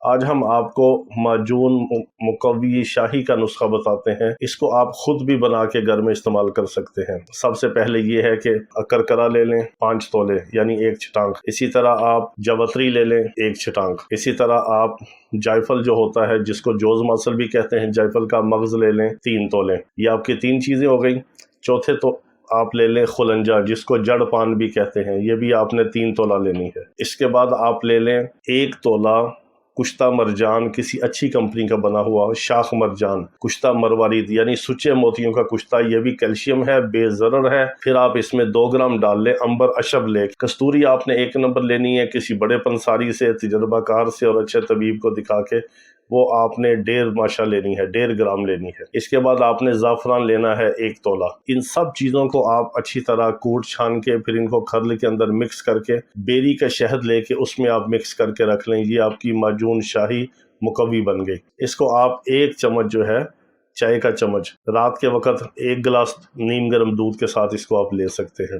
آج ہم آپ کو معجون مقوی شاہی کا نسخہ بتاتے ہیں، اس کو آپ خود بھی بنا کے گھر میں استعمال کر سکتے ہیں۔ سب سے پہلے یہ ہے کہ کرکرا لے لیں 5 تولے یعنی 1 چھٹانک، اسی طرح آپ جوتری لے لیں 1 چھٹانک، اسی طرح آپ جائفل جو ہوتا ہے جس کو جوز ماسل بھی کہتے ہیں، جائفل کا مغز لے لیں 3 تولے۔ یہ آپ کی 3 چیزیں ہو گئیں۔ چوتھے تو آپ لے لیں خلنجا جس کو جڑ پان بھی کہتے ہیں، یہ بھی آپ نے 3 تولہ لینی ہے۔ اس کے بعد آپ لے لیں 1 تولہ کشتہ مرجان، کسی اچھی کمپنی کا بنا ہوا شاخ مرجان، کشتہ مروارید یعنی سچے موتیوں کا کشتہ، یہ بھی کیلشیم ہے، بے ضرر ہے۔ پھر آپ اس میں 2 گرام ڈال لیں امبر اشب لے۔ کستوری آپ نے 1 نمبر لینی ہے، کسی بڑے پنساری سے، تجربہ کار سے اور اچھے طبیب کو دکھا کے وہ آپ نے 1.5 ماشا لینی ہے، 1.5 گرام لینی ہے۔ اس کے بعد آپ نے زعفران لینا ہے 1 تولہ۔ ان سب چیزوں کو آپ اچھی طرح کوٹ چھان کے پھر ان کو کھرل کے اندر مکس کر کے بیری کا شہد لے کے اس میں آپ مکس کر کے رکھ لیں۔ یہ آپ کی معجون شاہی مقوی بن گئی۔ اس کو آپ 1 چمچ جو ہے چائے کا چمچ رات کے وقت 1 گلاس نیم گرم دودھ کے ساتھ اس کو آپ لے سکتے ہیں۔